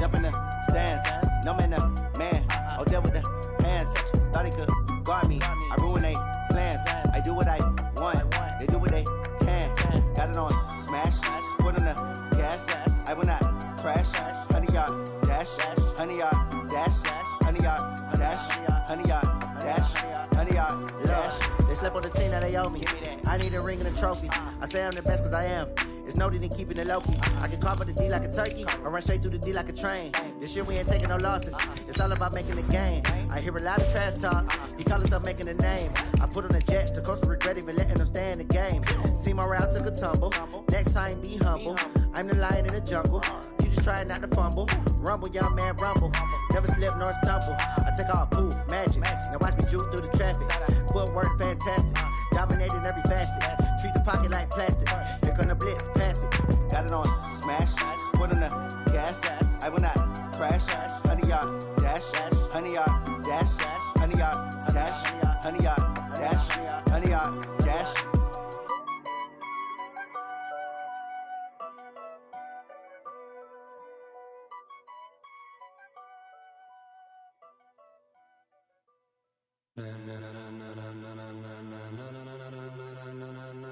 Jump in the stands. No man, man. Oh, there with the hands. Thought he could guard me. I ruin they plans. I do what I want. They do what they can. Got it on smash. Put on the gas. I will not crash. 100-yard dash. 100-yard dash. 100-yard dash. 100-yard dash. 100-yard dash. They slept on the team that they owe me. I need a ring and a trophy. I say I'm the best cause I am. It's noted in keeping it low-key. I can carve up the D like a turkey or run straight through the D like a train. This year we ain't taking no losses. It's all about making a game. I hear a lot of trash talk. He call himself making a name. I put on the Jets. The coach will regret even letting them stay in the game. Team morale took a tumble. Next time be humble. I'm the lion in the jungle. You just try not to fumble. Rumble, young man, rumble. Never slip nor stumble. I take off, poof, magic. Now watch me juke through the traffic. Footwork fantastic. Dominating every facet. Treat the pocket like plastic. Here come the blitz, pass it. Got it on smash. Put on the gas. I will not crash. 100-yard dash. 100-yard dash. 100-yard dash. 100-yard dash. 100-yard dash.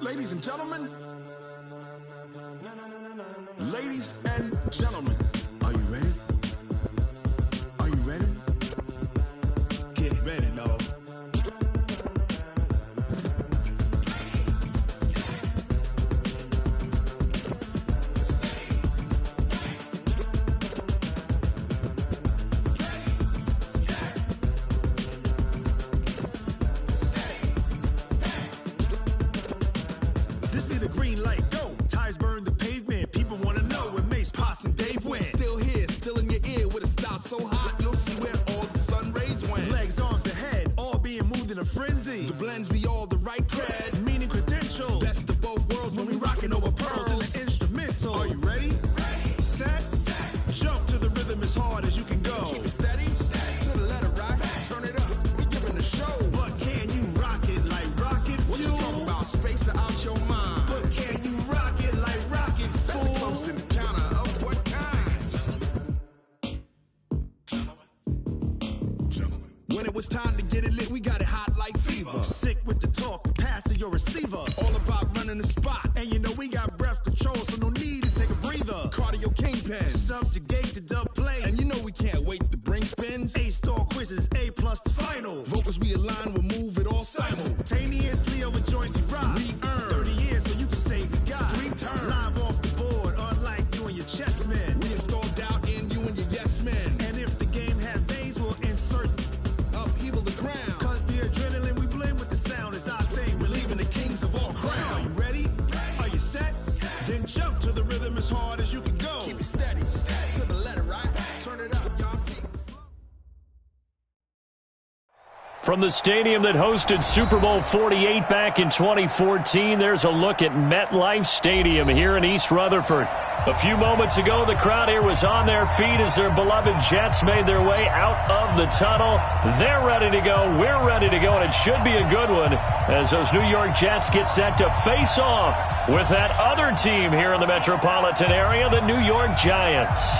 Ladies and gentlemen, ladies and gentlemen, are you ready? Are you ready? Get ready, dog. This be the green light, go. Tires burn the pavement. People want to know where Mace, Poss, and Dave went. Still here, still in your ear with a style so hot, you'll see where all the sun rays went. Legs, arms, and head, all being moved in a frenzy. The blends be all the right cred, meaning credentials. Best of both worlds when we rockin' over pearls in the instrumental. Are you ready? Ready. Set. Jump to the rhythm as hard as you can go. Keep it steady. To the letter rock. Turn it up. We giving the show. But can you rock it like rocket fuel? What you talking about? Space out your mind. But can you rock it like rockets, fool? That's a close encounter of what kind? Gentlemen. When it was time to get it lit, we got it hot like fever. Sick with the talk, pass to your receiver. All about running the spot. And you know we got breath control, so no need to take a breather. Cardio kingpin, subjugate the dub play. And you know we can't wait to bring spins. A-star quizzes, A+ the final. Vocals we align, we'll move it all simultaneously over joints we rock. We earn 30 years so you can say we got 3 turns. Live off the board, unlike you and your chess men. We installed doubt in you and your yes men. And if the game had veins, we'll insert upheaval the ground. Cause the adrenaline we blend with the sound is our thing. We're leaving the kings of all crowns. So are you ready? Are you set? Then jump to the rhythm as hard as you can go. Keep it steady. To the letter, right? Turn it up, y'all. From the stadium that hosted Super Bowl 48 back in 2014, there's a look at MetLife Stadium here in East Rutherford. A few moments ago, the crowd here was on their feet as their beloved Jets made their way out of the tunnel. They're ready to go. We're ready to go, and it should be a good one as those New York Jets get set to face off with that other team here in the metropolitan area, the New York Giants.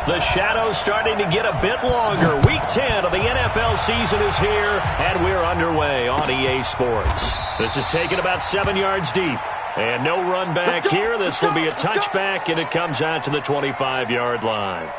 The shadow's starting to get a bit longer. Week 10 of the NFL season is here, and we're underway on EA Sports. This is taken about 7 yards deep. And no run back here. This will be a touchback, and it comes out to the 25-yard line.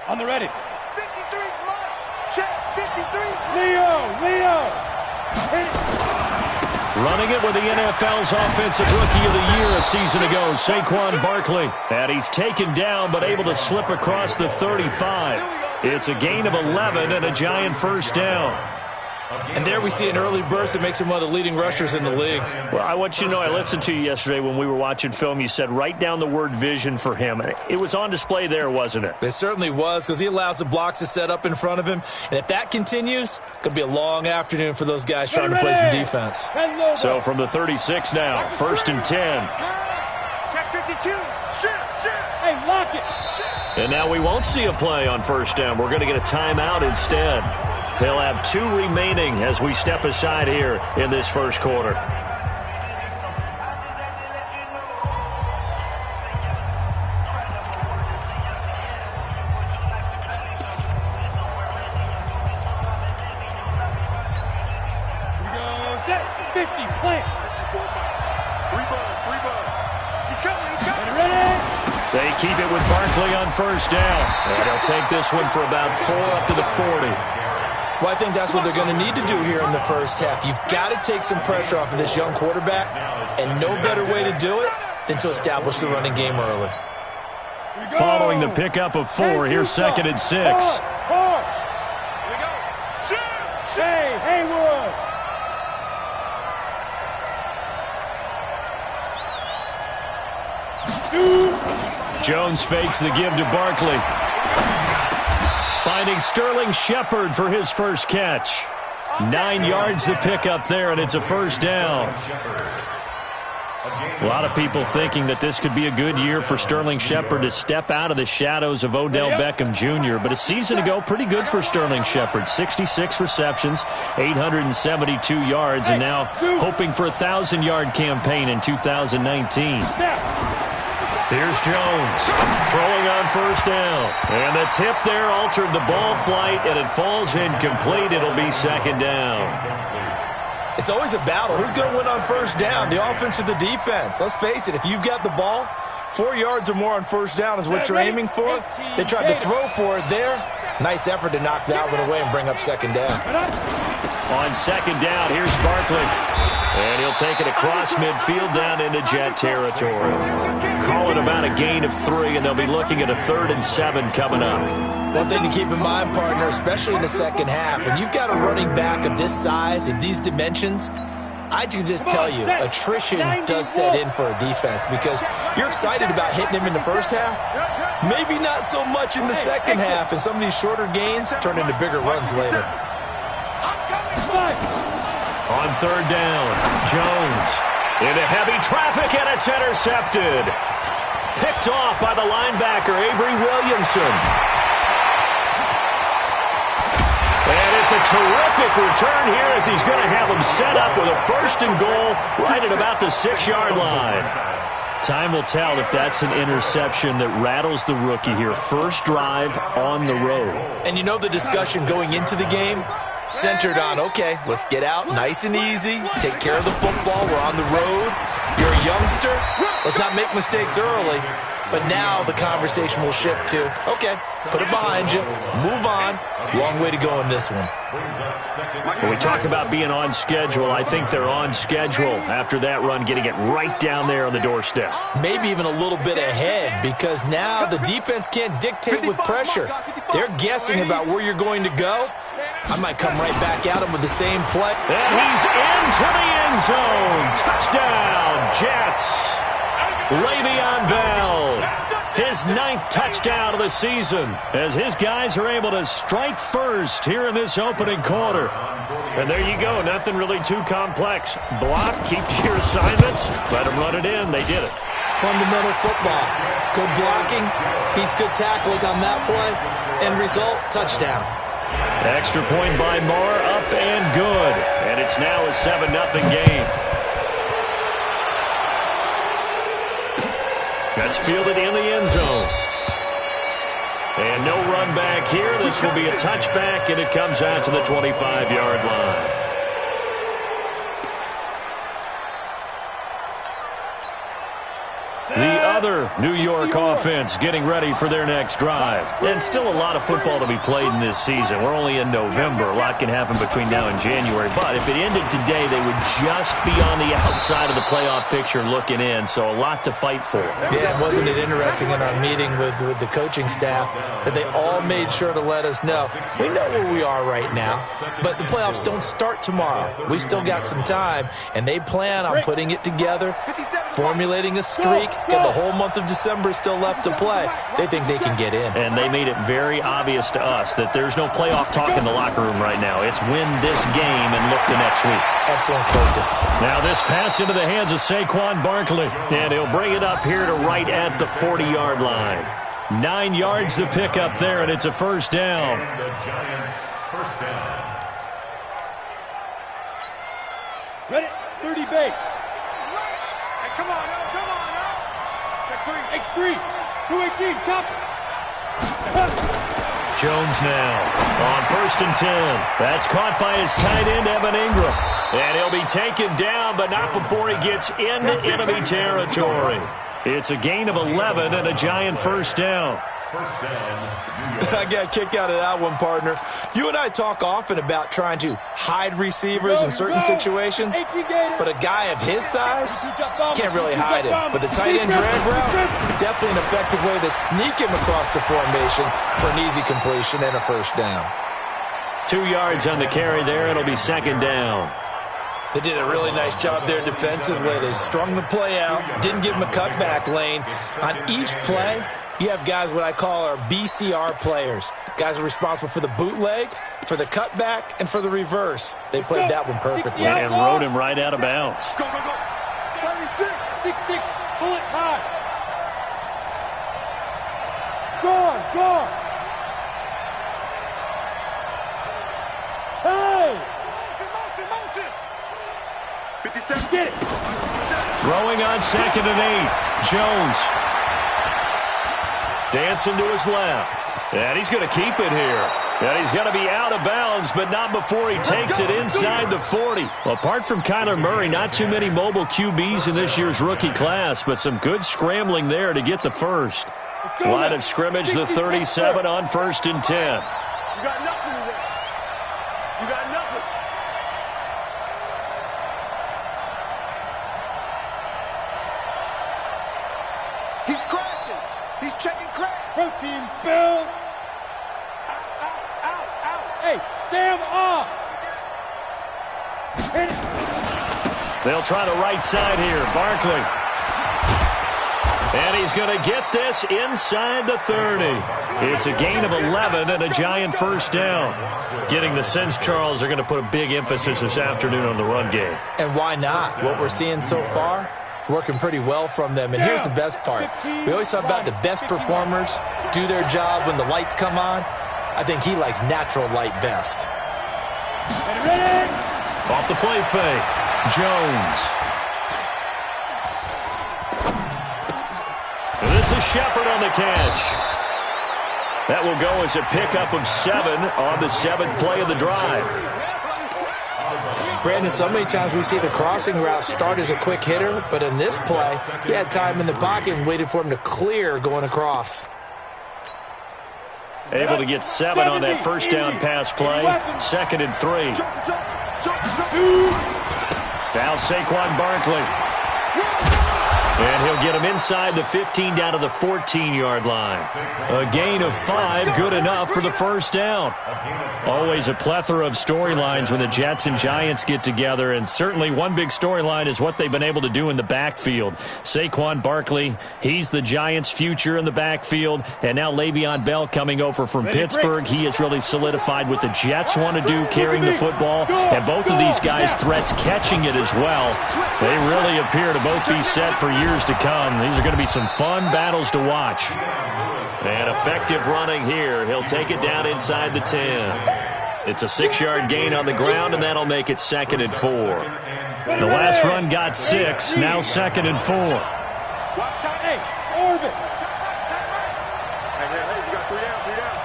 On the ready. 53, Mark. Check. 53. Leo. Running it with the NFL's Offensive Rookie of the Year a season ago, Saquon Barkley. And he's taken down but able to slip across the 35. It's a gain of 11 and a Giant first down. And there we see an early burst that makes him one of the leading rushers in the league. Well, I want you to know, I listened to you yesterday when we were watching film. You said write down the word vision for him. It was on display there, wasn't it? It certainly was, because he allows the blocks to set up in front of him. And if that continues, it's going to be a long afternoon for those guys trying to play some defense. So from the 36 now, 1st and 10. Check 52. Shoot. Hey, lock it. And now we won't see a play on 1st down. We're going to get a timeout instead. They'll have 2 remaining as we step aside here in this first quarter. They keep it with Barkley on 1st down. And they'll take this one for about 4 up to the 40. Well, I think that's what they're going to need to do here in the first half. You've got to take some pressure off of this young quarterback, and no better way to do it than to establish the running game early. Following the pickup of 4, here's 2nd and 6. Here we go. Hey, Haywood. Jones fakes the give to Barkley. Finding Sterling Shepard for his first catch. 9 yards the pickup there, and it's a 1st down. A lot of people thinking that this could be a good year for Sterling Shepard to step out of the shadows of Odell Beckham Jr. But a season ago, pretty good for Sterling Shepard. 66 receptions, 872 yards, and now hoping for a 1,000-yard campaign in 2019. Here's Jones throwing on 1st down. And the tip there altered the ball flight, and it falls incomplete. It'll be 2nd down. It's always a battle. Who's going to win on 1st down, the offense or the defense? Let's face it, if you've got the ball, 4 yards or more on 1st down is what you're aiming for. They tried to throw for it there. Nice effort to knock that one away and bring up 2nd down. On 2nd down, here's Barkley. And he'll take it across midfield down into Jet territory. Call it about a gain of 3, and they'll be looking at a 3rd and 7 coming up. One thing to keep in mind, partner, especially in the second half, when you've got a running back of this size, of these dimensions, I can just tell you, attrition does set in for a defense because you're excited about hitting him in the first half. Maybe not so much in the second half, and some of these shorter gains turn into bigger runs later. On 3rd down, Jones into heavy traffic, and it's intercepted. Picked off by the linebacker, Avery Williamson. And it's a terrific return here as he's going to have him set up with a 1st and goal right at about the 6-yard line. Time will tell if that's an interception that rattles the rookie here. First drive on the road. And you know the discussion going into the game? Centered on, okay, let's get out nice and easy, take care of the football, we're on the road, you're a youngster, let's not make mistakes early. But now the conversation will shift to, okay, put it behind you, move on, long way to go in this one. When we talk about being on schedule, I think they're on schedule after that run, getting it right down there on the doorstep. Maybe even a little bit ahead because now the defense can't dictate with pressure. They're guessing about where you're going to go. I might come right back at him with the same play. And he's into the end zone. Touchdown, Jets. Le'Veon Bell, his 9th touchdown of the season as his guys are able to strike first here in this opening quarter. And there you go, nothing really too complex. Block, keep to your assignments, let them run it in. They did it. Fundamental football. Good blocking, beats good tackling on that play. End result, touchdown. Extra point by Moore, up and good. And it's now a 7-0 game. That's fielded in the end zone. And no run back here. This will be a touchback, and it comes out to the 25-yard line. The other New York offense getting ready for their next drive. And still a lot of football to be played in this season. We're only in November. A lot can happen between now and January. But if it ended today, they would just be on the outside of the playoff picture looking in. So a lot to fight for. Yeah, wasn't it interesting in our meeting with the coaching staff that they all made sure to let us know, we know where we are right now, but the playoffs don't start tomorrow. We still got some time, and they plan on putting it together, formulating a streak, and the whole month of December still left to play. They think they can get in. And they made it very obvious to us that there's no playoff talk in the locker room right now. It's win this game and look to next week. Excellent focus. Now this pass into the hands of Saquon Barkley, and he'll bring it up here to right at the 40-yard line. 9 yards to pick up there, and it's a first down. The Giants, first down. Ready? 30 base. Hey, come on now, come on now. Check 3. X3. 218. Chop it. Jones now on 1st and 10. That's caught by his tight end, Evan Ingram. And he'll be taken down, but not before he gets into enemy territory. It's a gain of 11 and a Giant first down. First down. I got a kick out of that one, partner. You and I talk often about trying to hide receivers in certain situations, but a guy of his size can't really hide him. But the tight end drag route, definitely an effective way to sneak him across the formation for an easy completion and a first down. 2 yards on the carry there. It'll be second down. They did a really nice job there defensively. They strung the play out, didn't give him a cutback lane. On each play, you have guys what I call our BCR players. Guys are responsible for the bootleg, for the cutback, and for the reverse. They played that one perfectly. And rode him right out of bounds. Go, go, go. 36. 6-6. Pull it high. Gone. Gone. Hey. Motion, motion, motion. 57. Get it. Throwing on 2nd and 8. Jones. Dancing to his left. And he's going to keep it here. And he's going to be out of bounds, but not before he takes it inside the 40. Apart from Kyler Murray, not too many mobile QBs in this year's rookie class, but some good scrambling there to get the first. Line of scrimmage, the 37 on 1st and 10. You got nothing today. You got nothing. He's crashing. He's checking crash. Protein spill. Out. Hey, Sam off. Hit it. They'll try the right side here. Barkley. And he's going to get this inside the 30. It's a gain of 11 and a Giant first down. Getting the sense, Charles, they're going to put a big emphasis this afternoon on the run game. And why not? What we're seeing so far, it's working pretty well from them. And here's the best part. We always talk about the best performers do their job when the lights come on. I think he likes natural light best. Off the play fake. Jones. And this is Shepard on the catch. That will go as a pickup of 7 on the 7th play of the drive. Brandon, so many times we see the crossing route start as a quick hitter, but in this play, he had time in the pocket and waited for him to clear going across. Able to get 7 on that first down pass play. 2nd and 3. Now Saquon Barkley. And he'll get him inside the 15 down to the 14-yard line. A gain of 5, good enough for the first down. Always a plethora of storylines when the Jets and Giants get together, and certainly one big storyline is what they've been able to do in the backfield. Saquon Barkley, he's the Giants' future in the backfield, and now Le'Veon Bell coming over from Pittsburgh. He has really solidified what the Jets want to do, carrying the football, and both of these guys' threats catching it as well. They really appear to both be set for years to come. These are going to be some fun battles to watch. And effective running here. He'll take it down inside the 10. It's a 6-yard gain on the ground, and that'll make it 2nd and 4. The last run got 6, now 2nd and 4. Hey, orbit. Hey, you got 3 down, 3 down.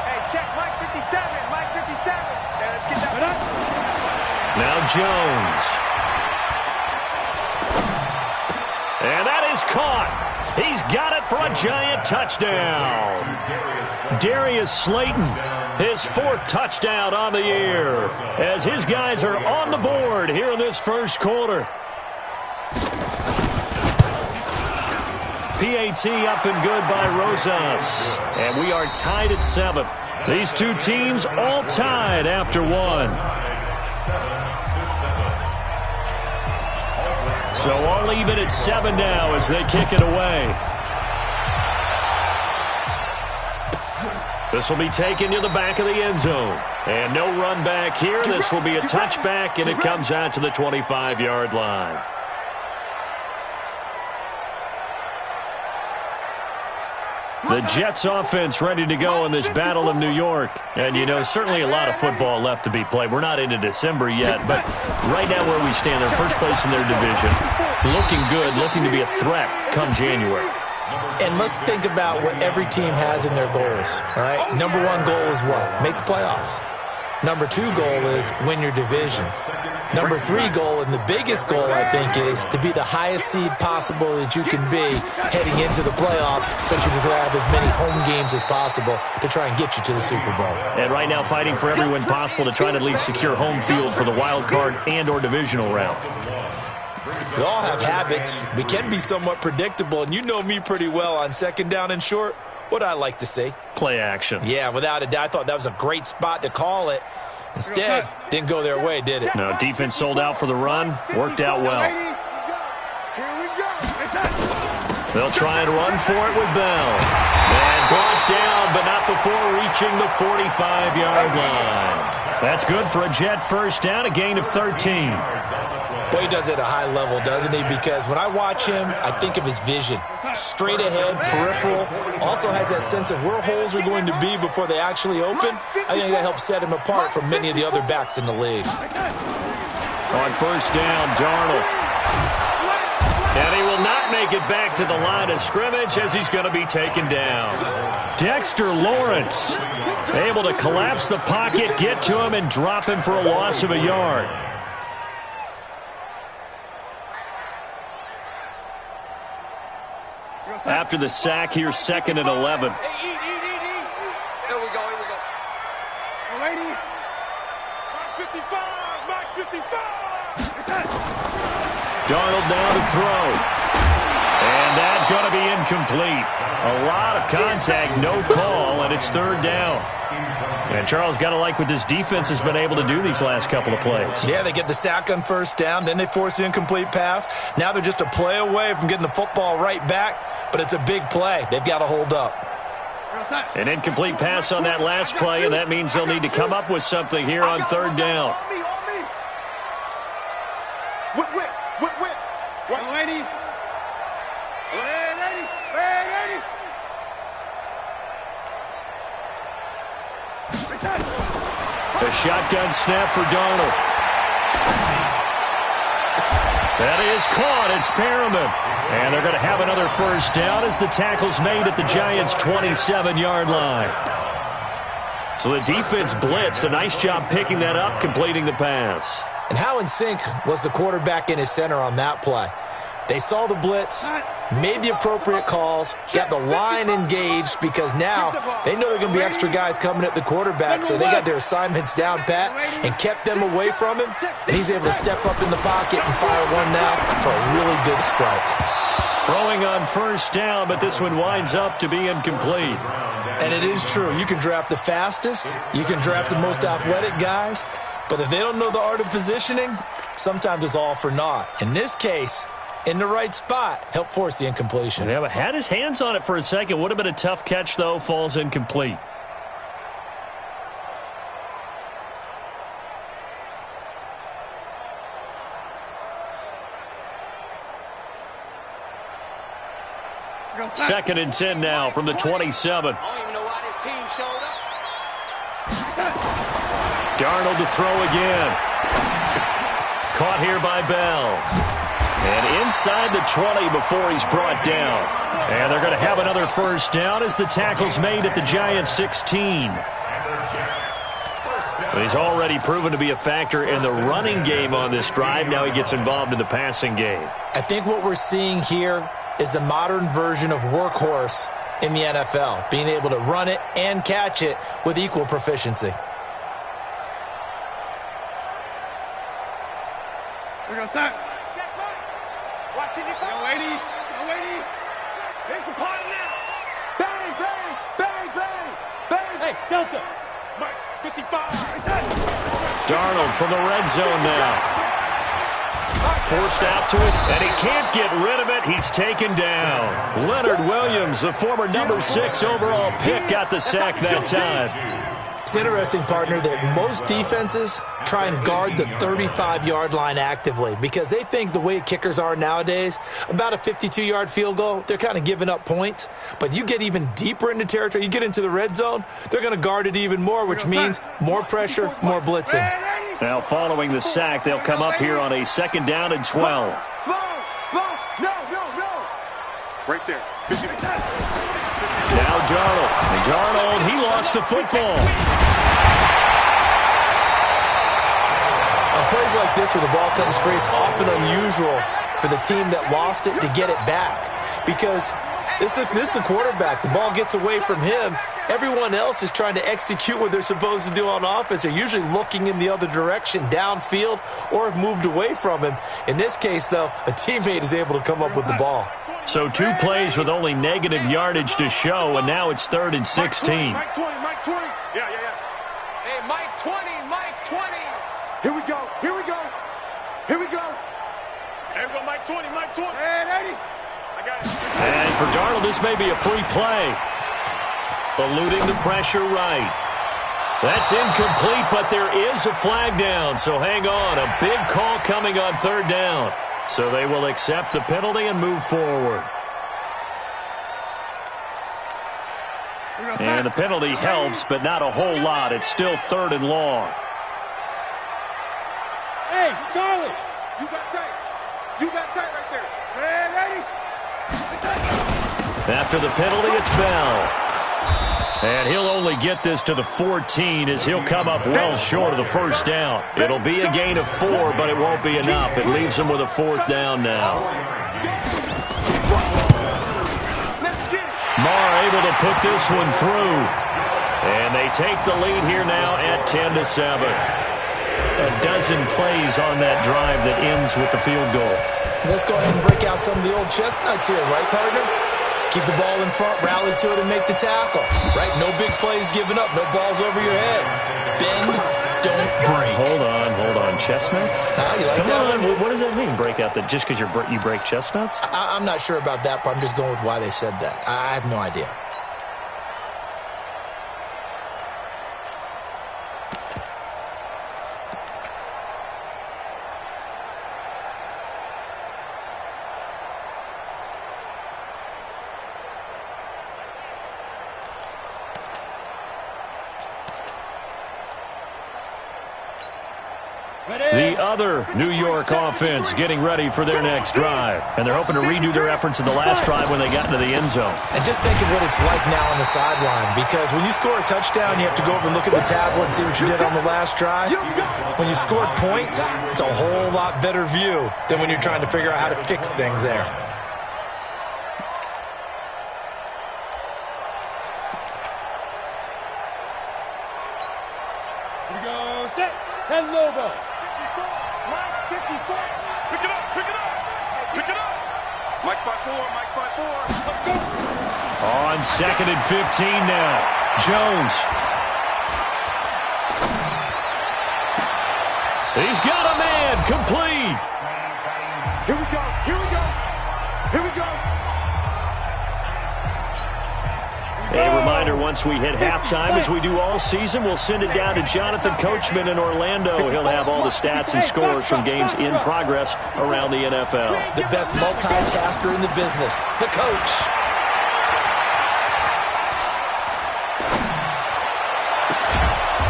Hey, check Mike 57, Mike 57. Hey, let's get that. Now Jones. And that is caught. He's got it for a giant touchdown. Darius Slayton, his 4th touchdown on the year, as his guys are on the board here in this first quarter. PAT up and good by Rosas. And we are tied at 7. These two teams all tied after 1. So all even at 7 now as they kick it away. This will be taken to the back of the end zone. And no run back here. This will be a touchback, and it comes out to the 25-yard line. The Jets offense ready to go in this Battle of New York. And, you know, certainly a lot of football left to be played. We're not into December yet, but right now where we stand, they're first place in their division. Looking good, looking to be a threat come January. And let's think about what every team has in their goals, all right? Number 1 goal is what? Make the playoffs. Number 2 goal is win your division. Number 3 goal, and the biggest goal, I think, is to be the highest seed possible that you can be heading into the playoffs so that you can have as many home games as possible to try and get you to the Super Bowl. And right now fighting for every win possible to try to at least secure home field for the wild card and or divisional round. We all have habits. We can be somewhat predictable, and you know me pretty well on 2nd down and short. What I like to see? Play action. Yeah, without a doubt. I thought that was a great spot to call it. Instead, didn't go their way, did it? No, defense sold out for the run. Worked out well. They'll try and run for it with Bell. And brought down, but not before reaching the 45-yard line. That's good for a Jet first down, a gain of 13. Boy, he does it at a high level, doesn't he? Because when I watch him, I think of his vision. Straight ahead, peripheral. Also has that sense of where holes are going to be before they actually open. I think that helps set him apart from many of the other backs in the league. On first down, Darnold. And he will not make it back to the line of scrimmage as he's going to be taken down. Dexter Lawrence able to collapse the pocket, get to him, and drop him for a loss of a yard. After the sack, here's 2nd and 11. Here we go. Lady. Mark 55. Mark 55. Darnold now to throw. And that's going to be incomplete. A lot of contact, no call, and it's 3rd down. And Charles, got to like what this defense has been able to do these last couple of plays. Yeah, they get the sack on first down, then they force the incomplete pass. Now they're just a play away from getting the football right back, but it's a big play. They've got to hold up. An incomplete pass on that last play, and that means they'll need to come up with something here on 3rd down. Lady. The shotgun snap for Darnold. That is caught. It's Perriman. And they're going to have another first down as the tackle's made at the Giants' 27-yard line. So the defense blitzed. A nice job picking that up, completing the pass. And how in sync was the quarterback in his center on that play? They saw the blitz, made the appropriate calls, got the line engaged because now they know there are going to be extra guys coming at the quarterback, so they got their assignments down pat and kept them away from him, and he's able to step up in the pocket and fire one now for a really good strike. Throwing on first down, but this one winds up to be incomplete. And it is true. You can draft the fastest, you can draft the most athletic guys, but if they don't know the art of positioning, sometimes it's all for naught. In this case, in the right spot, help force the incompletion. Yeah, but had his hands on it for a second. Would have been a tough catch, though. Falls incomplete. Second and 10 now from the 27. I don't even know why this team showed up. Darnold to throw again. Caught here by Bell. And inside the 20 before he's brought down. And they're going to have another first down as the tackle's made at the Giants' 16. He's already proven to be a factor in the running game on this drive. Now he gets involved in the passing game. I think what we're seeing here is the modern version of workhorse in the NFL, being able to run it and catch it with equal proficiency. We're going to start. Watching you. No lady. No lady. There's a party now. Bang, bang, bang, bang, bang. Hey, Delta. Mike, 55. Darnold from the red zone now. Forced out to it, and he can't get rid of it. He's taken down. Leonard Williams, the former number 6 overall pick, got the sack that time. It's interesting, partner, that most defenses try and guard the 35-yard line actively because they think the way kickers are nowadays, about a 52-yard field goal, they're kind of giving up points. But you get even deeper into territory, you get into the red zone, they're going to guard it even more, which means more pressure, more blitzing. Now, following the sack, they'll come up here on a 2nd down and 12. Slow. No. Right there. Now Darnold, he lost the football. On plays like this where the ball comes free, it's often unusual for the team that lost it to get it back because this is the quarterback. The ball gets away from him. Everyone else is trying to execute what they're supposed to do on offense. They're usually looking in the other direction, downfield, or have moved away from him. In this case, though, a teammate is able to come up with the ball. So 2 plays with only negative yardage to show, and now it's 3rd and 16. Mike 20. Yeah. Hey, Mike 20. Here we go. There we go, Mike 20. And 80. I got it. And for Darnold, this may be a free play. Eluding the pressure right. That's incomplete, but there is a flag down, so hang on. A big call coming on 3rd down. So they will accept the penalty and move forward. And the penalty helps, but not a whole lot. It's still 3rd and long. Hey, Charlie. You got tight right there. And 80. After the penalty, it's Bell. And he'll only get this to the 14 as he'll come up well short of the 1st down. It'll be a gain of 4, but it won't be enough. It leaves him with a 4th down now. Marr able to put this one through. And they take the lead here now at 10-7. A dozen plays on that drive that ends with the field goal. Let's go ahead and break out some of the old chestnuts here, right, partner? Keep the ball in front, rally to it, and make the tackle. Right? No big plays given up, no balls over your head. Bend, don't break. Hold on. Chestnuts? You like that one? What does that mean, break out? Just because you break chestnuts? I'm not sure about that, but I'm just going with why they said that. I have no idea. The other New York offense getting ready for their next drive. And they're hoping to redo their efforts in the last drive when they got into the end zone. And just think of what it's like now on the sideline. Because when you score a touchdown, you have to go over and look at the tablet and see what you did on the last drive. When you scored points, it's a whole lot better view than when you're trying to figure out how to fix things there. Here we go. Set. 10 logo. Mike 54. Pick it up. Mike 54. On 2nd and 15 now. Jones. He's got a man. Complete. Here we go. A reminder, once we hit halftime, as we do all season, we'll send it down to Jonathan Coachman in Orlando. He'll have all the stats and scores from games in progress around the NFL. The best multitasker in the business, the coach.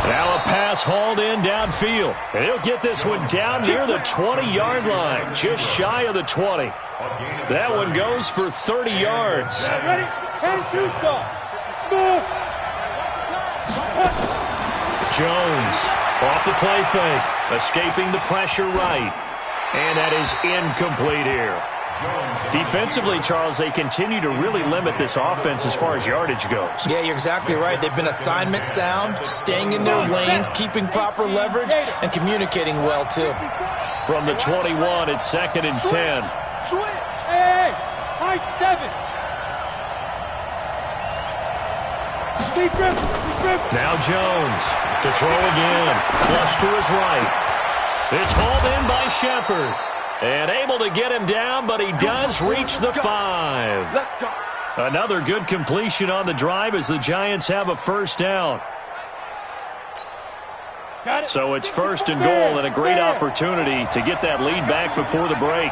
Now a pass hauled in downfield. And he'll get this one down near the 20-yard line, just shy of the 20. That one goes for 30 yards. Ready? 10-2 stop. Jones off the play fake, escaping the pressure right. And that is incomplete here. Defensively, Charles, they continue to really limit this offense as far as yardage goes. Yeah, you're exactly right. They've been assignment sound, staying in their lanes, keeping proper leverage, and communicating well, too. From the 21, it's 2nd and 10. Hey, high 7. Now Jones to throw again. Flush to his right. It's hauled in by Shepard. And able to get him down, but he does reach the 5. Let's go. Another good completion on the drive as the Giants have a first down. So it's 1st and goal and a great opportunity to get that lead back before the break.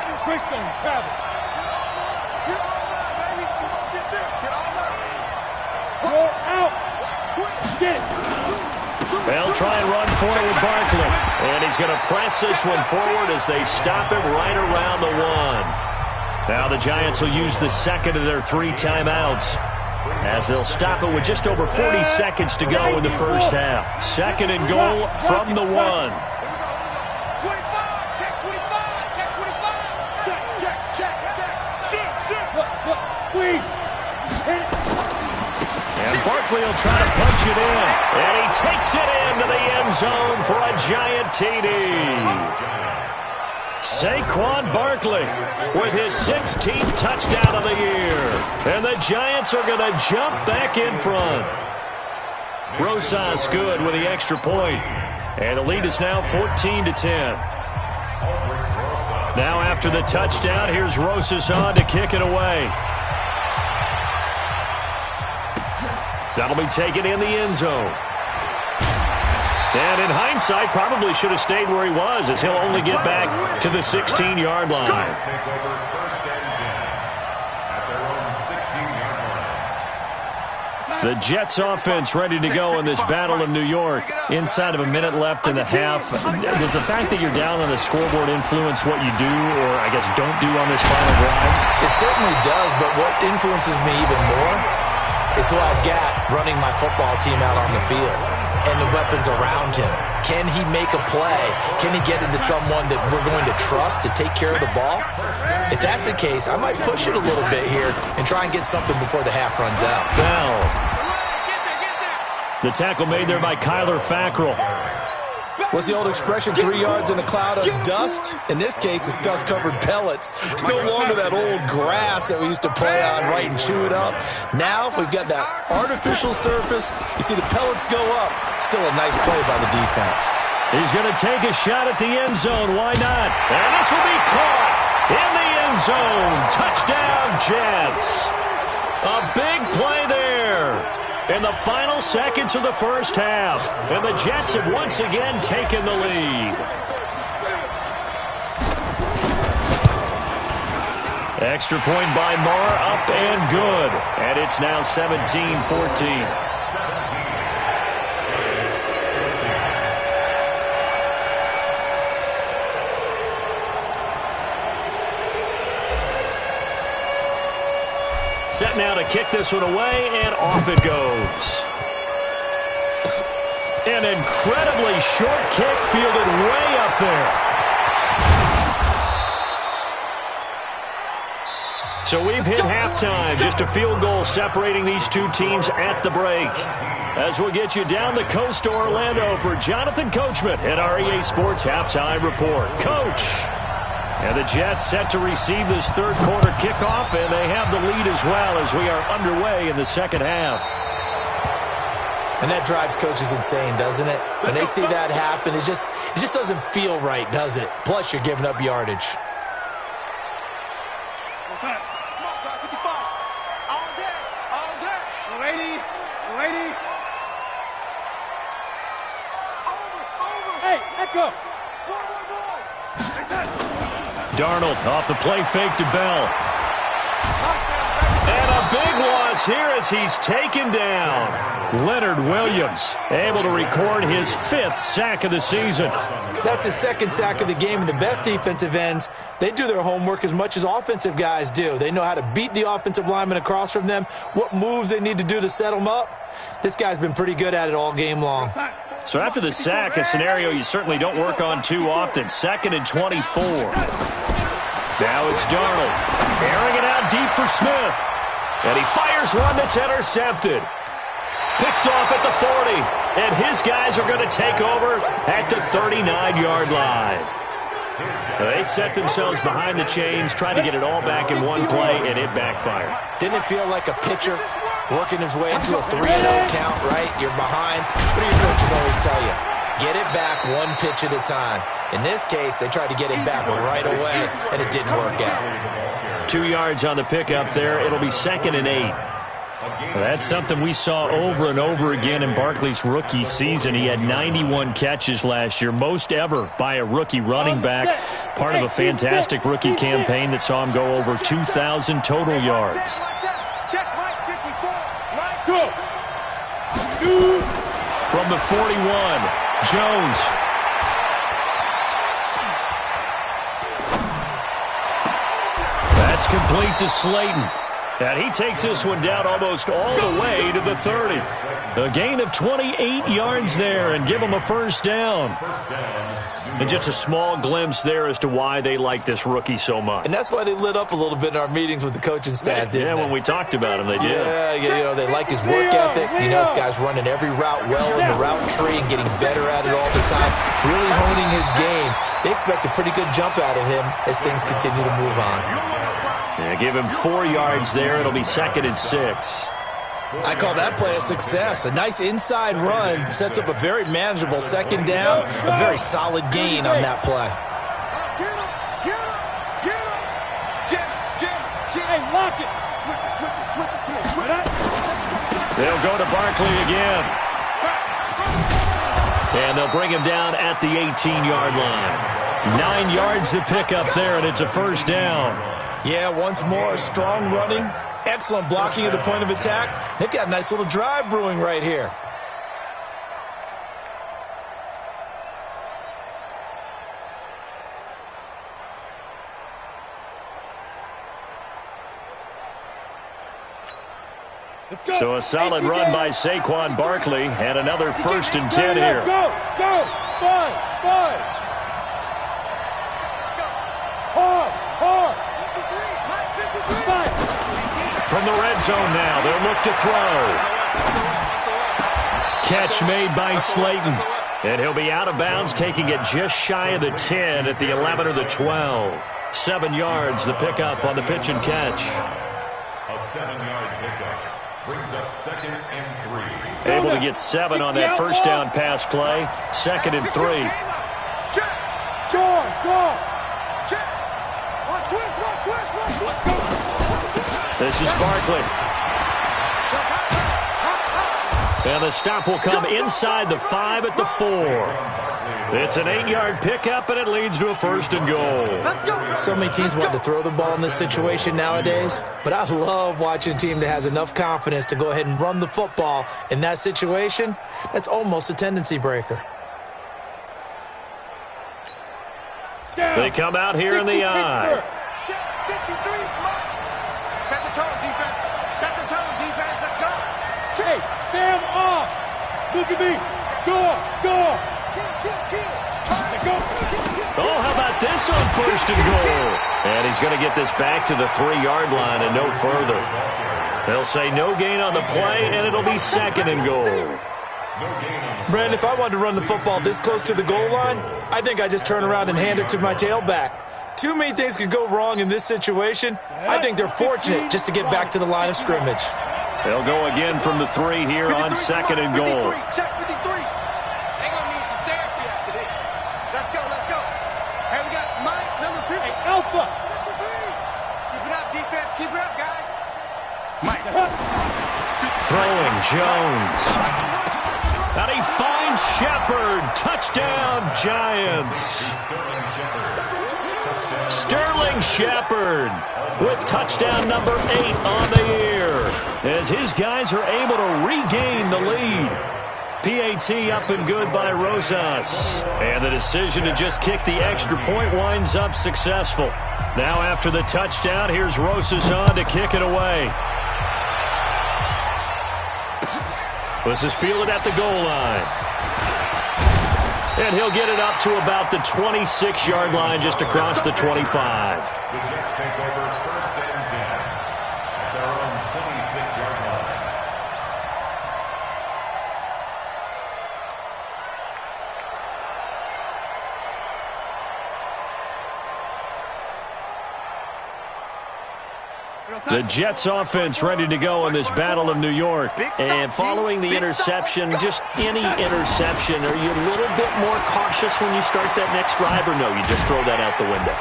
They'll try and run for it with Barkley. And he's going to press this one forward as they stop him right around the 1. Now the Giants will use the second of their 3 timeouts as they'll stop it with just over 40 seconds to go in the first half. 2nd and goal from the 1. 25, check 25, check 25. Check. And Barkley will try to punch it in. And he takes it into the end zone for a Giant TD. Saquon Barkley with his 16th touchdown of the year. And the Giants are going to jump back in front. Rosas good with the extra point. And the lead is now 14-10. Now after the touchdown, here's Rosas on to kick it away. That'll be taken in the end zone. And in hindsight, probably should have stayed where he was, as he'll only get back to the 16-yard line. The Jets offense ready to go in this battle in New York. Inside of a minute left in the half. Does the fact that you're down on the scoreboard influence what you do, or I guess don't do on this final drive? It certainly does, but what influences me even more is who I've got running my football team out on the field and the weapons around him. Can he make a play? Can he get into someone that we're going to trust to take care of the ball? If that's the case, I might push it a little bit here and try and get something before the half runs out. Bell. The tackle made there by Kyler Fackrell. What's the old expression, 3 yards in a cloud of dust? In this case, it's dust-covered pellets. It's no longer that old grass that we used to play on, right, and chew it up. Now we've got that artificial surface. You see the pellets go up. Still a nice play by the defense. He's going to take a shot at the end zone. Why not? And this will be caught in the end zone. Touchdown, Jets. A big play there in the final seconds of the first half. And the Jets have once again taken the lead. Extra point by Marr, up and good. And it's now 17-14. Set now to kick this one away, and off it goes. An incredibly short kick fielded way up there. So we've hit halftime. Just a field goal separating these two teams at the break. As we'll get you down the coast to Orlando for Jonathan Coachman at our EA Sports Halftime Report. Coach. And the Jets set to receive this third quarter kickoff, and they have the lead as well as we are underway in the second half. And that drives coaches insane, doesn't it? When they see that happen, it just doesn't feel right, does it? Plus, you're giving up yardage. Hey, echo. Darnold off the play fake to Bell. And a big loss here as he's taken down. Leonard Williams able to record his 5th sack of the season. That's his 2nd sack of the game, and the best defensive ends, they do their homework as much as offensive guys do. They know how to beat the offensive lineman across from them, what moves they need to do to set them up. This guy's been pretty good at it all game long. So after the sack, a scenario you certainly don't work on too often. 2nd and 24. Now it's Darnold. Airing it out deep for Smith. And he fires one that's intercepted. Picked off at the 40. And his guys are going to take over at the 39-yard line. They set themselves behind the chains, tried to get it all back in one play, and it backfired. Didn't it feel like a pitcher working his way into a 3-0 count, right? You're behind. What do your coaches always tell you? Get it back one pitch at a time. In this case, they tried to get it back right away, and it didn't work out. 2 yards on the pickup there. It'll be 2nd and 8. That's something we saw over and over again in Barkley's rookie season. He had 91 catches last year, most ever by a rookie running back. Part of a fantastic rookie campaign that saw him go over 2,000 total yards. From the 41, Jones. That's complete to Slayton. And he takes this one down almost all the way to the 30. A gain of 28 yards there and give him a first down. And just a small glimpse there as to why they like this rookie so much. And that's why they lit up a little bit in our meetings with the coaching staff, didn't they? Yeah, when we talked about him, they did. Yeah, you know, they like his work ethic. You know, this guy's running every route well in the route tree and getting better at it all the time, really honing his game. They expect a pretty good jump out of him as things continue to move on. Yeah, give him 4 yards there. It'll be 2nd and 6. I call that play a success. A nice inside run sets up a very manageable second down, a very solid gain on that play. Hey, lock it. Switch it. They'll go to Barkley again. And they'll bring him down at the 18-yard line. 9 yards to pick up there, and it's a first down. Yeah, once more, strong running, excellent blocking at the point of attack. They've got a nice little drive brewing right here. So a solid run by Saquon Barkley and another 1st and 10 here. Go. 5. Hard. From the red zone now, they'll look to throw. Catch made by Slayton. And he'll be out of bounds, taking it just shy of the 10 at the 11 or the 12. 7 yards, the pickup on the pitch and catch. A 7-yard pickup brings up 2nd and 3. Able to get 7 on that first down pass play. 2nd and 3. This is Barkley. And the stop will come inside the 5 at the 4. It's an 8-yard pickup, and it leads to a 1st and goal. So many teams want to throw the ball in this situation nowadays, but I love watching a team that has enough confidence to go ahead and run the football in that situation. That's almost a tendency breaker. They come out here in the eye. Set the tone, defense. Set the tone, defense. Let's go. Hey, Sam off. Look at me. Go. Oh, how about this on 1st and goal? And he's going to get this back to the 3-yard line and no further. They'll say no gain on the play, and it'll be 2nd and goal. Brandon, if I wanted to run the football this close to the goal line, I think I'd just turn around and hand it to my tailback. Too many things could go wrong in this situation. I think they're fortunate just to get back to the line of scrimmage. They'll go again from the 3 here on 2nd and goal. Check 53. They're going to need some therapy after this. Let's go. Hey, we got Mike, number 50. Hey, Alpha. 53. Keep it up, defense. Keep it up, guys. Mike. Throwing Jones. And he finds Shepard. Touchdown, Giants. Sterling Shepard with touchdown number 8 on the year as his guys are able to regain the lead. PAT up and good by Rosas. And the decision to just kick the extra point winds up successful. Now after the touchdown, here's Rosas on to kick it away. This is fielded at the goal line. And he'll get it up to about the 26-yard line just across the 25. The Jets take over 1st and 10 at their own 26-yard line. The Jets offense ready to go in this Battle of New York. And following the interception, just any interception, are you a little bit more cautious when you start that next drive, or no, you just throw that out the window?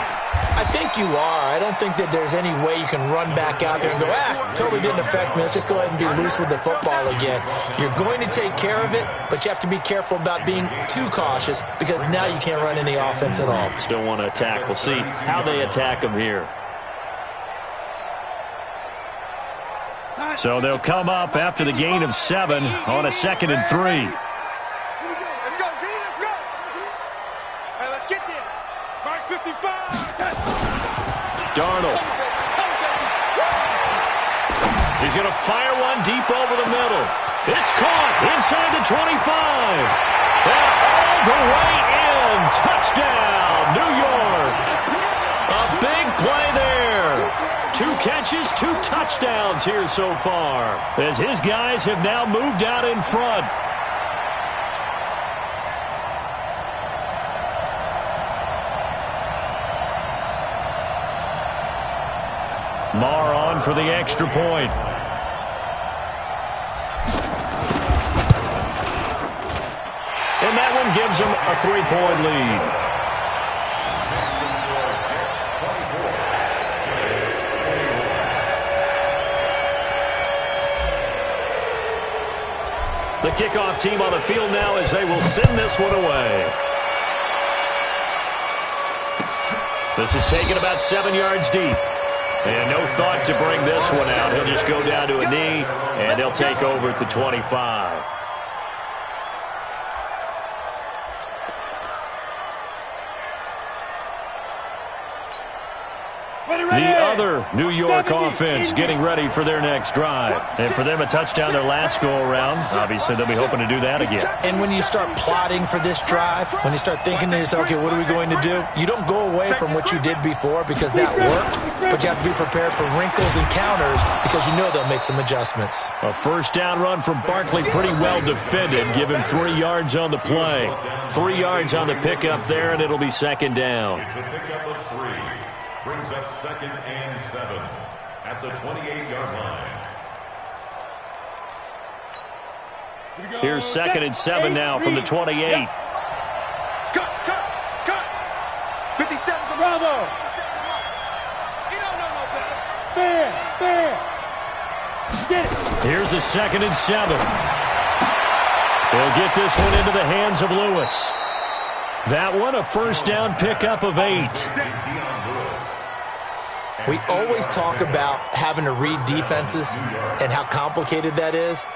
I think you are. I don't think that there's any way you can run back out there and go, totally didn't affect me. Let's just go ahead and be loose with the football again. You're going to take care of it, but you have to be careful about being too cautious because now you can't run any offense at all. Still want to attack. We'll see how they attack them here. So they'll come up after the gain of 7 on a 2nd and 3. Let's go, D, let's go. Hey, let's get there. Mark 55. Darnold. He's going to fire one deep over the middle. It's caught inside the 25. And all the way in. Touchdown, New York. A big play there. 2 catches, 2 touchdowns here so far, as his guys have now moved out in front. Marr on for the extra point. And that one gives him a 3-point lead. The kickoff team on the field now as they will send this one away. This is taken about 7 yards deep. And no thought to bring this one out. He'll just go down to a knee, and they'll take over at the 25. The other New York offense getting ready for their next drive. And for them, a touchdown their last go-around. Obviously, they'll be hoping to do that again. And when you start plotting for this drive, when you start thinking to yourself, okay, what are we going to do? You don't go away from what you did before because that worked, but you have to be prepared for wrinkles and counters because you know they'll make some adjustments. A first down run from Barkley, pretty well defended. Give him 3 yards on the play. 3 yards on the pickup there, and it'll be 2nd down. It's a pickup of 3. Brings up 2nd and 7 at the 28-yard line. Here's 2nd and 7 now from the 28. Cut. 57. Bravo. You don't know no better. Fair. Get it. Here's a 2nd and 7. They'll get this one into the hands of Lewis. That one a first down pickup of 8. We always talk about having to read defenses and how complicated that is.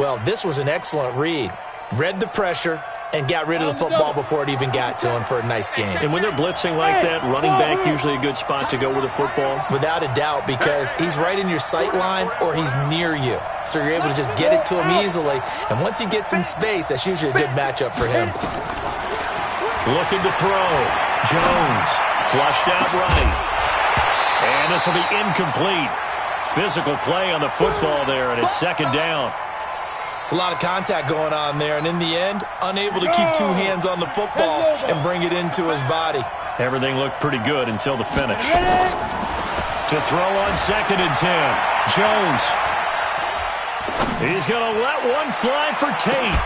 Well, this was an excellent read. Read the pressure and got rid of the football before it even got to him for a nice game. And when they're blitzing like that, running back usually a good spot to go with the football? Without a doubt, because he's right in your sight line or he's near you. So you're able to just get it to him easily. And once he gets in space, that's usually a good matchup for him. Looking to throw. Jones flushed out right. And this will be incomplete. Physical play on the football there, and it's 2nd down. It's a lot of contact going on there, and in the end, unable to keep 2 hands on the football and bring it into his body. Everything looked pretty good until the finish. To throw on 2nd and 10. Jones. He's going to let one fly for Tate.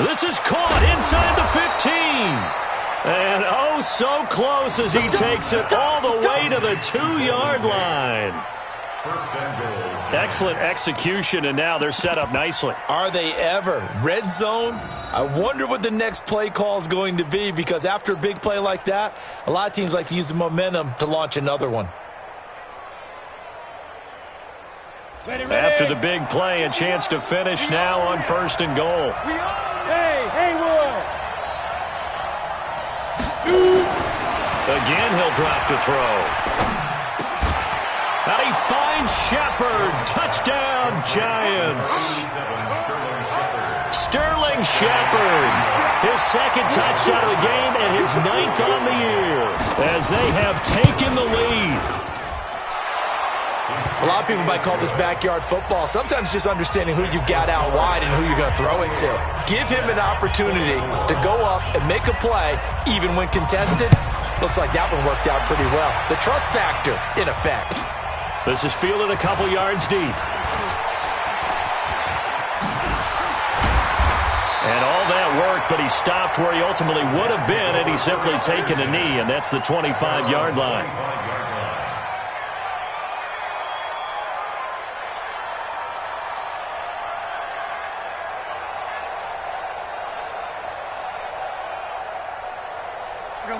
This is caught inside the 15. And oh, so close as he takes it all the way to the 2-yard line. First and goal. Excellent execution, and now they're set up nicely. Are they ever? Red zone? I wonder what the next play call is going to be, because after a big play like that, a lot of teams like to use the momentum to launch another one. After the big play, a chance to finish now on 1st and goal. Hey, Haywood. Again, he'll drop to throw. And he finds Shepard. Touchdown, Giants. Sterling Sterling Shepard. His second touchdown of the game and his 9th on the year as they have taken the lead. A lot of people might call this backyard football. Sometimes just understanding who you've got out wide and who you're going to throw it to. Give him an opportunity to go up and make a play, even when contested. Looks like that one worked out pretty well. The trust factor, in effect. This is fielded a couple yards deep. And all that worked, but he stopped where he ultimately would have been, and he's simply taken a knee, and that's the 25-yard line.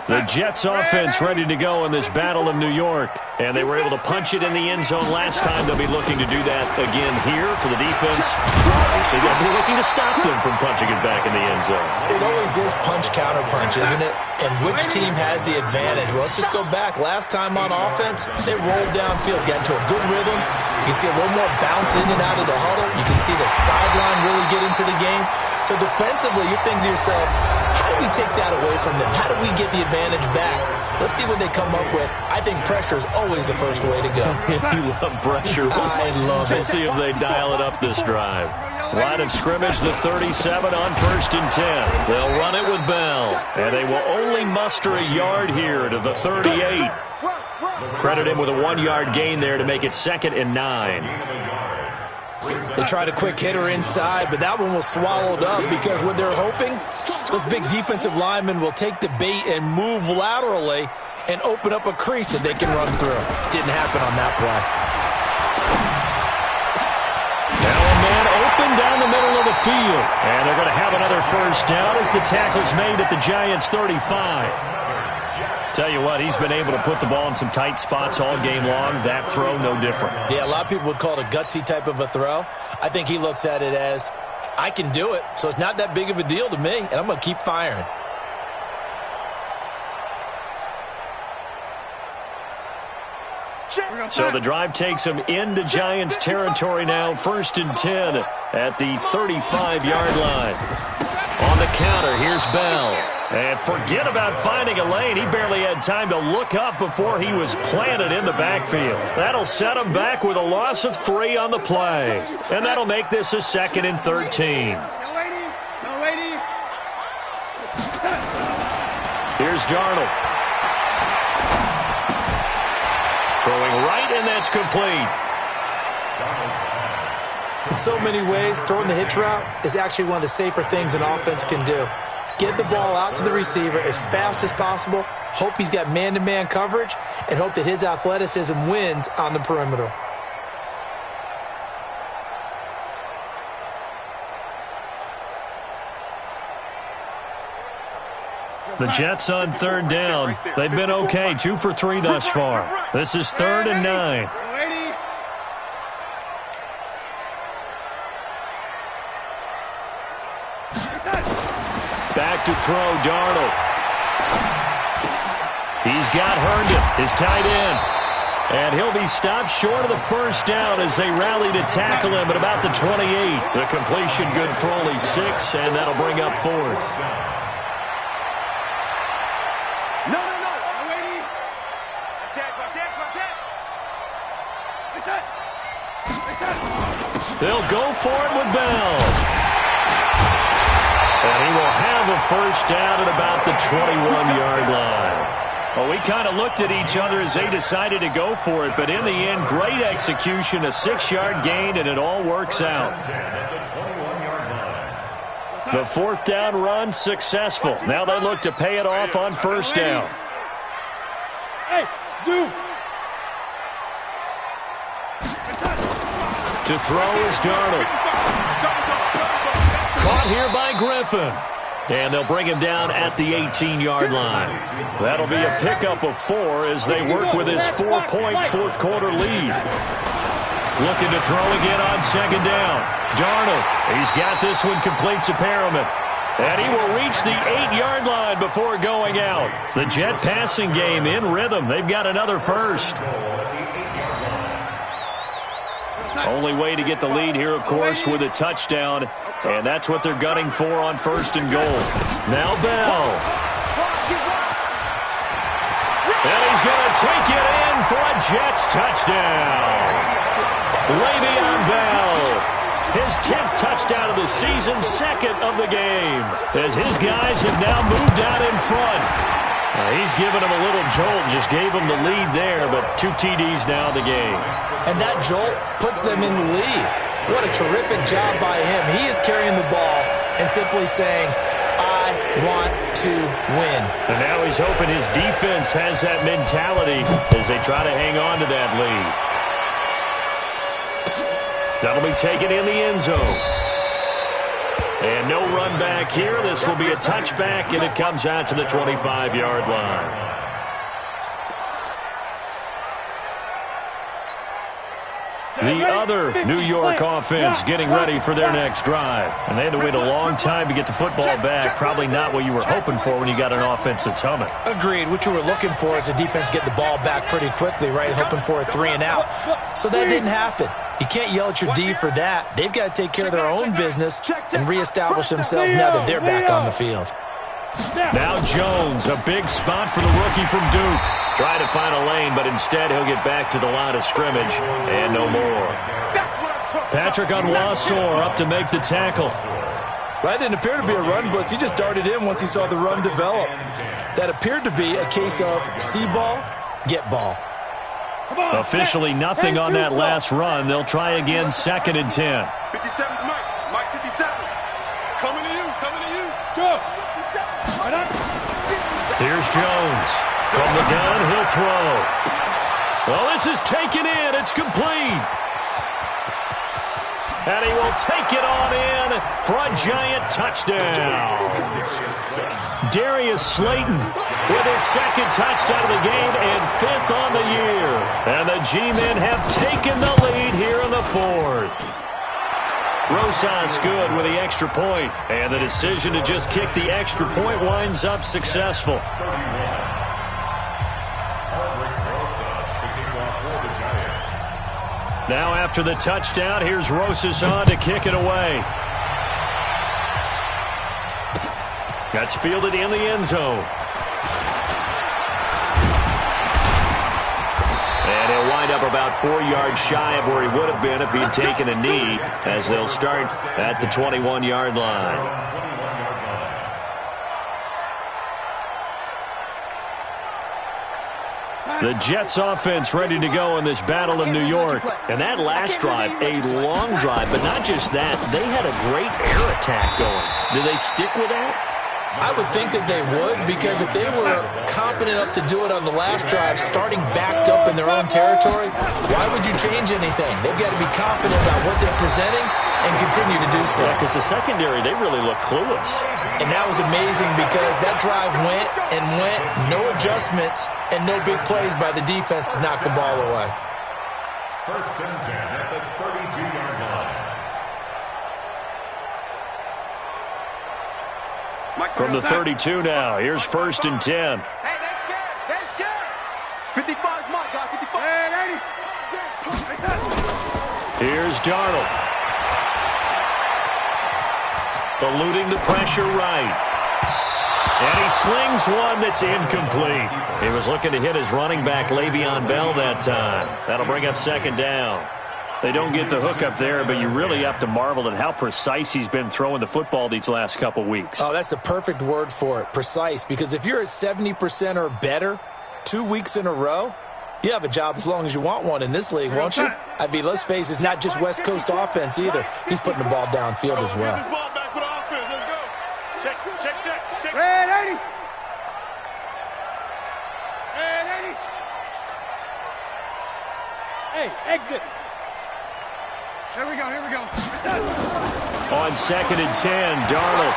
The Jets offense ready to go in this Battle of New York. And they were able to punch it in the end zone last time. They'll be looking to do that again here for the defense. Obviously, they'll be looking to stop them from punching it back in the end zone. It always is punch-counter-punch, isn't it? And which team has the advantage? Well, let's just go back. Last time on offense, they rolled downfield, got into a good rhythm. You can see a little more bounce in and out of the huddle. You can see the sideline really get into the game. So defensively, you're thinking to yourself, how do we take that away from them? How do we get the advantage back? Let's see what they come up with. I think pressure is always the first way to go. You love pressure. I love it. We'll see if they dial it up this drive. Line of scrimmage, the 37 on 1st and 10. They'll run it with Bell. And they will only muster a yard here to the 38. Credit him with a 1-yard gain there to make it 2nd and 9. They tried a quick hitter inside, but that one was swallowed up because what they're hoping, those big defensive linemen will take the bait and move laterally and open up a crease that they can run through. Didn't happen on that play. Now a man open down the middle of the field. And they're going to have another first down as the tackle's made at the Giants' 35. Tell you what, he's been able to put the ball in some tight spots all game long. That throw, no different. Yeah, a lot of people would call it a gutsy type of a throw. I think he looks at it as, I can do it, so it's not that big of a deal to me, and I'm going to keep firing. So the drive takes him into Giants territory now. 1st and 10 at the 35-yard line. On the counter, here's Bell. And forget about finding a lane. He barely had time to look up before he was planted in the backfield. That'll set him back with a loss of 3 on the play. And that'll make this a 2nd and 13. Here's Darnold. Throwing right, and that's complete. In so many ways, throwing the hitch route is actually one of the safer things an offense can do. Get the ball out to the receiver as fast as possible, hope he's got man-to-man coverage, and hope that his athleticism wins on the perimeter. The Jets on 3rd down. They've been okay, 2 for 3 thus far. This is 3rd and 9. Back to throw, Darnold. He's got Herndon, his tight end. And he'll be stopped short of the first down as they rally to tackle him at about the 28. The completion good for only 6, and that'll bring up 4th. They'll go for it with Bell. And he will have a first down at about the 21-yard line. Well, we kind of looked at each other as they decided to go for it, but in the end, great execution, a 6-yard gain, and it all works out. The 4th down run successful. Now they look to pay it off on first down. To throw is Darnold. Caught here by Griffin. And they'll bring him down at the 18-yard line. That'll be a pickup of 4 as they work with his 4-point fourth-quarter lead. Looking to throw again on 2nd down. Darnold, he's got this one complete to Perriman. And he will reach the 8-yard line before going out. The Jet passing game in rhythm. They've got another first. Only way to get the lead here, of course, with a touchdown, and that's what they're gunning for on 1st and goal. Now Bell. And he's going to take it in for a Jets touchdown. Le'Veon Bell, his 10th touchdown of the season, 2nd of the game, as his guys have now moved out in front. He's given him a little jolt, just gave him the lead there, but 2 TDs now in the game. And that jolt puts them in the lead. What a terrific job by him. He is carrying the ball and simply saying, I want to win. And now he's hoping his defense has that mentality as they try to hang on to that lead. That'll be taken in the end zone. And no run back here. This will be a touchback, and it comes out to the 25-yard line. The other New York offense getting ready for their next drive. And they had to wait a long time to get the football back. Probably not what you were hoping for when you got an offense that's humming. Agreed. What you were looking for is the defense get the ball back pretty quickly, right? Hoping for a 3 and out. So that didn't happen. You can't yell at your D for that. They've got to take care of their own business and reestablish themselves now that they're back on the field. Now Jones, a big spot for the rookie from Duke. Trying to find a lane, but instead he'll get back to the line of scrimmage and no more. Patrick Onwuasor up to make the tackle. That didn't appear to be a run blitz. He just darted in once he saw the run develop. That appeared to be a case of see ball, get ball. Officially nothing on that last run. They'll try again, 2nd and 10. 57, Mike 57. Coming to you. Go. Here's Jones. From the gun, he'll throw. Well, this is taken in. It's complete. And he will take it on in for a giant touchdown. Darius Slayton with his 2nd touchdown of the game and 5th on the year. And the G-men have taken the lead here in the 4th. Rosas good with the extra point, and the decision to just kick the extra point winds up successful. Now after the touchdown, here's Rosas on to kick it away. That's fielded in the end zone. And he'll wind up about 4 yards shy of where he would have been if he'd taken a knee, as they'll start at the 21-yard line. The Jets offense ready to go in this battle of New York. And that last drive, a long drive, but not just that. They had a great air attack going. Do they stick with that? I would think that they would, because if they were competent enough to do it on the last drive, starting backed up in their own territory, why would you change anything? They've got to be confident about what they're presenting and continue to do so. Yeah, because the secondary, they really look clueless. And that was amazing because that drive went and went, no adjustments, and no big plays by the defense to knock the ball away. 1st and 10 at the 32-yard line. From the 32 now, here's 1st and 10. Hey, they're scared. 55's Mike, guys. 55. Hey, 80. Here's Darnold. Eluding the pressure right. And he slings one that's incomplete. He was looking to hit his running back, Le'Veon Bell, that time. That'll bring up 2nd down. They don't get the hook up there, but you really have to marvel at how precise he's been throwing the football these last couple weeks. Oh, that's the perfect word for it, precise, because if you're at 70% or better 2 weeks in a row, you have a job as long as you want one in this league, won't you? I mean, let's face it, it's not just West Coast offense either. He's putting the ball downfield as well. This ball back for the offense. Let's go. Check. Red 80. Hey, exit. Here we go. On 2nd and 10, Darnold.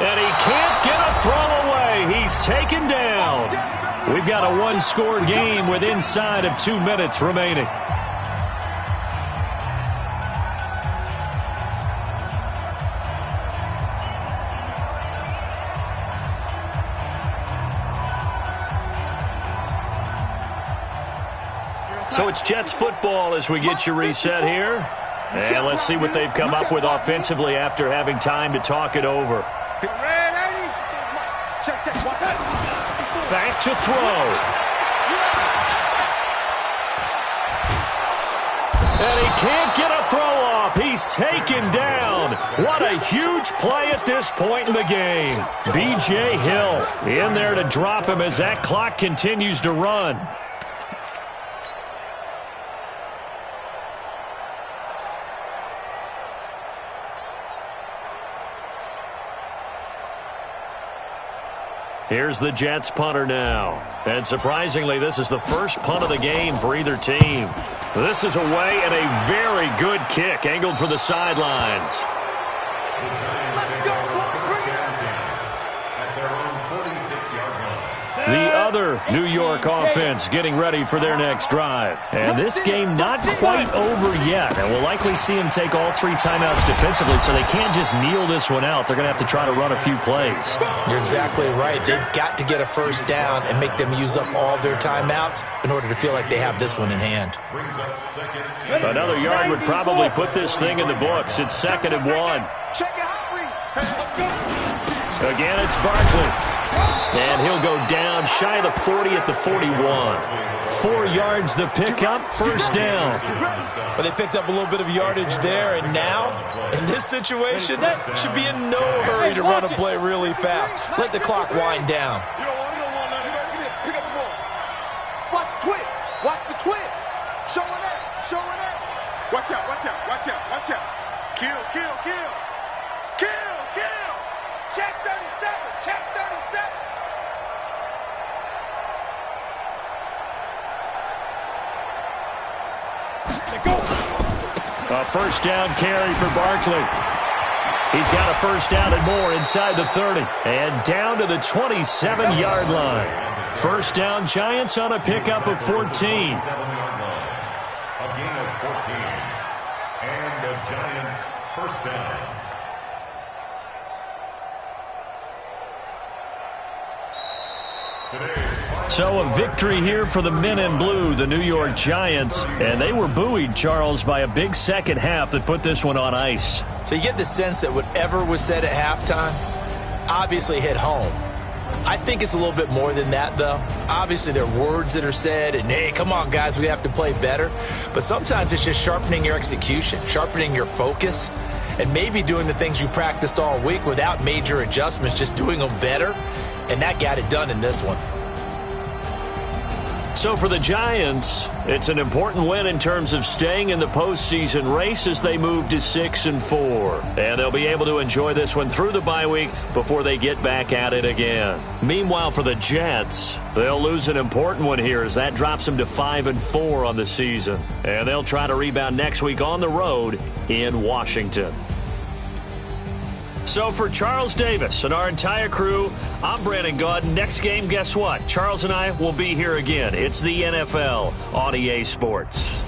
And he can't get a throw away. He's taken down. We've got a one-score game with inside of 2 minutes remaining. it's Jets football as we get you reset here. And let's see what they've come up with offensively after having time to talk it over. Back to throw. And he can't get a throw off. He's taken down. What a huge play at this point in the game. B.J. Hill in there to drop him as that clock continues to run. Here's the Jets punter now. And surprisingly, this is the first punt of the game for either team. This is away and a very good kick angled for the sidelines. The other New York offense getting ready for their next drive. And this game not quite over yet. And we'll likely see them take all 3 timeouts defensively, so they can't just kneel this one out. They're going to have to try to run a few plays. You're exactly right. They've got to get a first down and make them use up all their timeouts in order to feel like they have this one in hand. Another yard would probably put this thing in the books. It's 2nd and 1. Again, it's Barkley. And he'll go down shy of the 40 at the 41. 4 yards the pickup, first down. But they picked up a little bit of yardage there, and now, in this situation, should be in no hurry to run a play really fast. Let the clock wind down. Watch the twist. Watch the twist. Showing that. Showing that. Watch out. Watch out. Watch out. Watch out. Kill, kill, kill. Kill, kill. Check 37. Check 37. A first down carry for Barkley. He's got a first down and more inside the 30. And down to the 27-yard line. First down, Giants on a pickup of 14. A gain of 14. And the Giants first down. So a victory here for the men in blue, the New York Giants. And they were buoyed, Charles, by a big second half that put this one on ice. So you get the sense that whatever was said at halftime obviously hit home. I think it's a little bit more than that, though. Obviously, there are words that are said, and, hey, come on, guys, we have to play better. But sometimes it's just sharpening your execution, sharpening your focus, and maybe doing the things you practiced all week without major adjustments, just doing them better. And that got it done in this one. So for the Giants, it's an important win in terms of staying in the postseason race as they move to 6-4. And they'll be able to enjoy this one through the bye week before they get back at it again. Meanwhile, for the Jets, they'll lose an important one here as that drops them to 5-4 on the season. And they'll try to rebound next week on the road in Washington. So for Charles Davis and our entire crew, I'm Brandon Gaudin. Next game, guess what? Charles and I will be here again. It's the NFL on EA Sports.